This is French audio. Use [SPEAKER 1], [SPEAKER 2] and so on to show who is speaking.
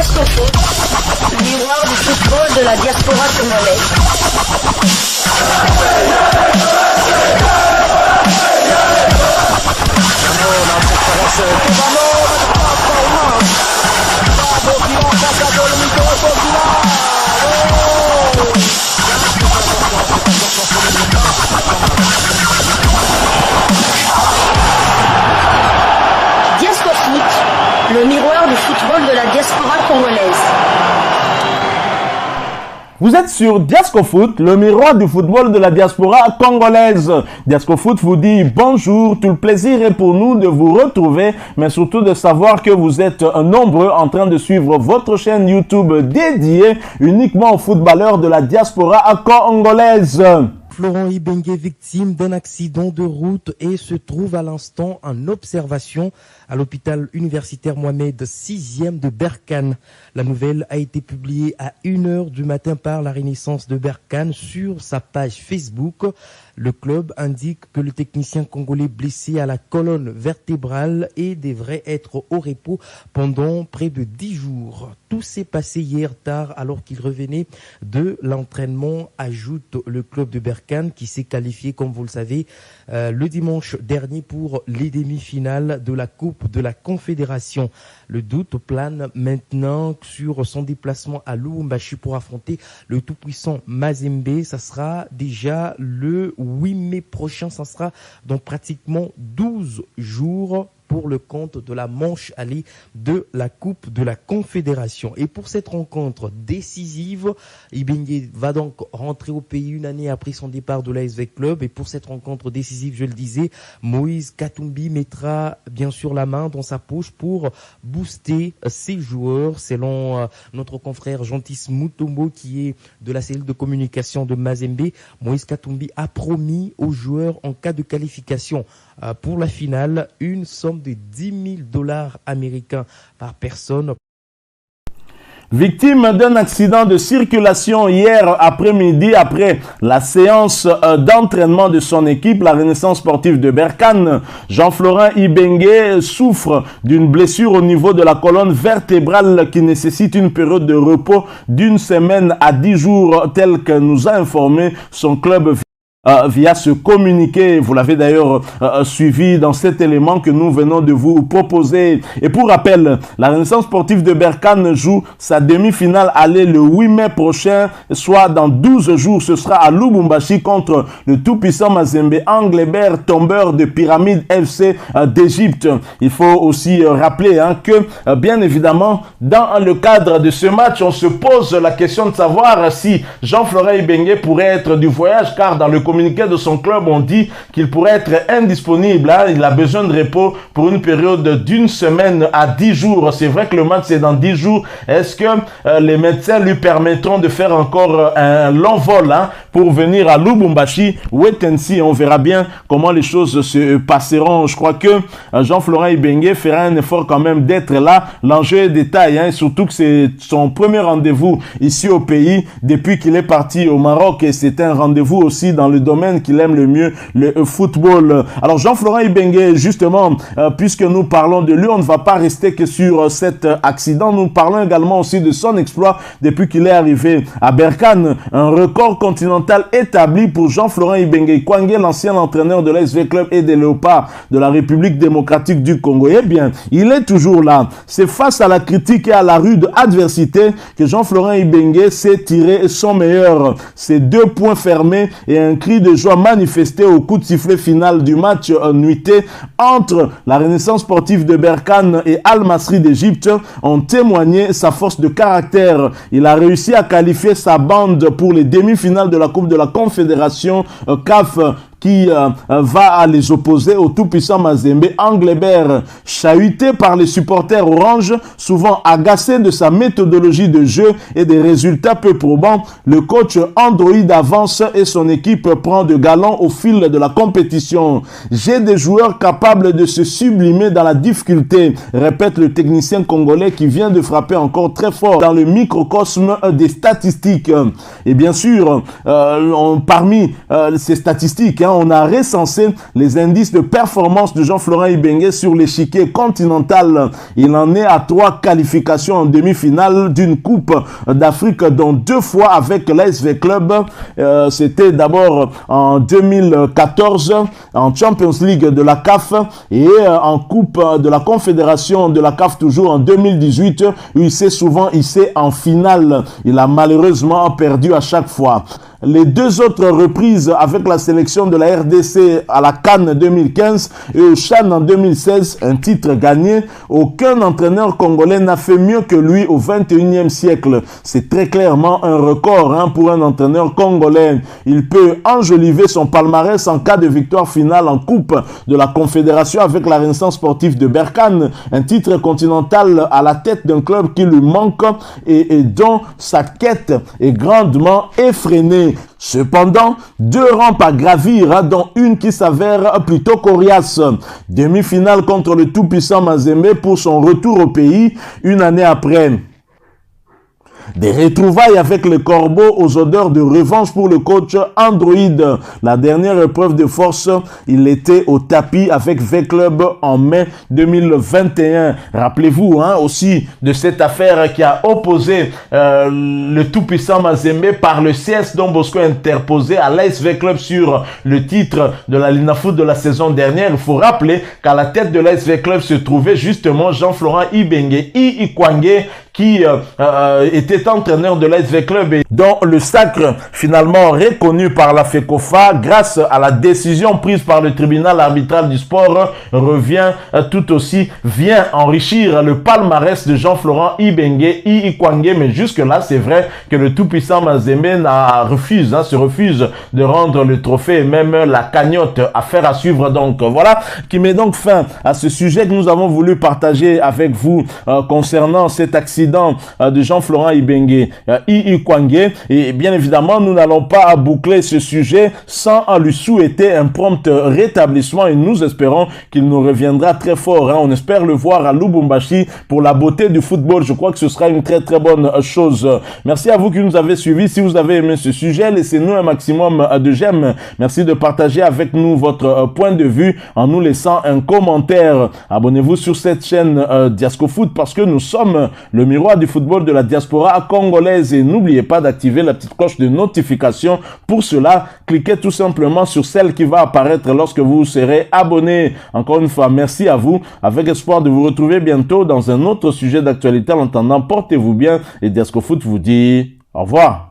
[SPEAKER 1] Diascofoot, miroir du football de la diaspora congolaise. Diascofoot, le miroir du football de la diaspora congolaise.
[SPEAKER 2] Vous êtes sur Diascofoot, le miroir du football de la diaspora congolaise. Diascofoot vous dit bonjour, tout le plaisir est pour nous de vous retrouver, mais surtout de savoir que vous êtes nombreux en train de suivre votre chaîne YouTube dédiée uniquement aux footballeurs de la diaspora congolaise.
[SPEAKER 3] Florent Ibenge, victime d'un accident de route et se trouve à l'instant en observation à l'hôpital universitaire Mohamed 6e de Berkane. La nouvelle a été publiée à 1h du matin par la Renaissance de Berkane sur sa page Facebook. Le club indique que le technicien congolais blessé à la colonne vertébrale et devrait être au repos pendant près de 10 jours. Tout s'est passé hier tard alors qu'il revenait de l'entraînement, ajoute le club de Berkane qui s'est qualifié, comme vous le savez, le dimanche dernier pour les demi-finales de la Coupe de la Confédération. Le doute plane maintenant sur son déplacement à Lubumbashi pour affronter le tout-puissant Mazembe. Ça sera déjà le 8 mai prochain, ça sera dans pratiquement 12 jours pour le compte de la manche allée de la Coupe de la Confédération. Et pour cette rencontre décisive, Ibenge va donc rentrer au pays une année après son départ de l'ASV Club. Et pour cette rencontre décisive, je le disais, Moïse Katumbi mettra bien sûr la main dans sa poche pour booster ses joueurs. Selon notre confrère Gentis Mutombo, qui est de la cellule de communication de Mazembe, Moïse Katumbi a promis aux joueurs, en cas de qualification pour la finale, une somme de $10,000 américains par personne.
[SPEAKER 2] Victime d'un accident de circulation hier après-midi après la séance d'entraînement de son équipe, la Renaissance sportive de Berkane, Jean-Florent Ibenge souffre d'une blessure au niveau de la colonne vertébrale qui nécessite une période de repos d'une semaine à 10 jours, tel que nous a informé son club via ce communiqué. Vous l'avez d'ailleurs suivi dans cet élément que nous venons de vous proposer. Et pour rappel, la Renaissance sportive de Berkane joue sa demi-finale aller le 8 mai prochain, soit dans 12 jours. Ce sera à Lubumbashi contre le tout-puissant Mazembe Anglebert, tombeur de Pyramide FC d'Égypte. Il faut aussi rappeler que, bien évidemment, dans le cadre de ce match, on se pose la question de savoir si Jean-Florent Ibenge pourrait être du voyage, car dans le communiqué de son club, on dit qu'il pourrait être indisponible. Il a besoin de repos pour une période d'une semaine à 10 jours. C'est vrai que le match c'est dans 10 jours. Est-ce que les médecins lui permettront de faire encore un long vol pour venir à Lubumbashi? Wait and see. On verra bien comment les choses se passeront. Je crois que Jean-Florent Ibenge fera un effort quand même d'être là. L'enjeu est détail, surtout que c'est son premier rendez-vous ici au pays depuis qu'il est parti au Maroc, et c'est un rendez-vous aussi dans le domaine qu'il aime le mieux, le football. Alors Jean-Florent Ibenge, justement, puisque nous parlons de lui, on ne va pas rester que sur cet accident. Nous parlons également aussi de son exploit depuis qu'il est arrivé à Berkane. Un record continental établi pour Jean-Florent Ibenge Kwange, l'ancien entraîneur de l'ASV Club et des Léopards de la République démocratique du Congo. Eh bien, il est toujours là. C'est face à la critique et à la rude adversité que Jean-Florent Ibenge s'est tiré son meilleur. C'est 2 points fermés et un cri de joie manifesté au coup de sifflet final du match nuité entre la Renaissance sportive de Berkane et Al Masry d'Égypte ont témoigné sa force de caractère. Il a réussi à qualifier sa bande pour les demi-finales de la Coupe de la Confédération CAF qui va les opposer au tout-puissant Mazembe Anglebert. Chahuté par les supporters orange, souvent agacé de sa méthodologie de jeu et des résultats peu probants, le coach Android avance et son équipe prend de galon au fil de la compétition. J'ai des joueurs capables de se sublimer dans la difficulté, répète le technicien congolais qui vient de frapper encore très fort dans le microcosme des statistiques. Et bien sûr, parmi ces statistiques, on a recensé les indices de performance de Jean-Florent Ibenge sur l'échiquier continental. Il en est à 3 qualifications en demi-finale d'une Coupe d'Afrique, dont 2 fois avec l'ASV Club. C'était d'abord en 2014 en Champions League de la CAF et en Coupe de la Confédération de la CAF toujours en 2018, où il s'est souvent hissé en finale. Il a malheureusement perdu à chaque fois. Les 2 autres reprises avec la sélection de la RDC à la CAN 2015 et au CHAN en 2016, un titre gagné, aucun entraîneur congolais n'a fait mieux que lui au 21e siècle. C'est très clairement un record pour un entraîneur congolais. Il peut enjoliver son palmarès en cas de victoire finale en Coupe de la Confédération avec la Renaissance sportive de Berkane, un titre continental à la tête d'un club qui lui manque et dont sa quête est grandement effrénée. Cependant, 2 rampes à gravir, dont une qui s'avère plutôt coriace. Demi-finale contre le tout-puissant Mazembe pour son retour au pays, une année après. Des retrouvailles avec les Corbeaux aux odeurs de revanche pour le coach Android. La dernière épreuve de force, il était au tapis avec V-Club en mai 2021. Rappelez-vous aussi de cette affaire qui a opposé le tout-puissant Mazembe par le CS Don Bosco interposé à l'AS V-Club sur le titre de la Linafoot de la saison dernière. Il faut rappeler qu'à la tête de l'AS V-Club se trouvait justement Jean-Florent Ibenge Ikwange, qui était entraîneur de l'ASV Club et dont le sacre finalement reconnu par la FECOFA grâce à la décision prise par le tribunal arbitral du sport revient tout aussi, vient enrichir le palmarès de Jean-Florent Ibenge Ikwange. Mais jusque là, c'est vrai que le tout-puissant Mazembe se refuse de rendre le trophée et même la cagnotte. Affaire à suivre donc. Voilà qui met donc fin à ce sujet que nous avons voulu partager avec vous concernant cet accident de Jean-Florent Ibenge Ikwange. Et bien évidemment, nous n'allons pas boucler ce sujet sans lui souhaiter un prompt rétablissement et nous espérons qu'il nous reviendra très fort. On espère le voir à Lubumbashi pour la beauté du football. Je crois que ce sera une très très bonne chose. Merci à vous qui nous avez suivis. Si vous avez aimé ce sujet, laissez-nous un maximum de j'aime. Merci de partager avec nous votre point de vue en nous laissant un commentaire. Abonnez-vous sur cette chaîne Diascofoot parce que nous sommes le miroir du football de la diaspora congolaise et n'oubliez pas d'activer la petite cloche de notification. Pour cela, cliquez tout simplement sur celle qui va apparaître lorsque vous serez abonné. Encore une fois, merci à vous, avec espoir de vous retrouver bientôt dans un autre sujet d'actualité. En attendant, portez-vous bien et Diascofoot vous dit au revoir.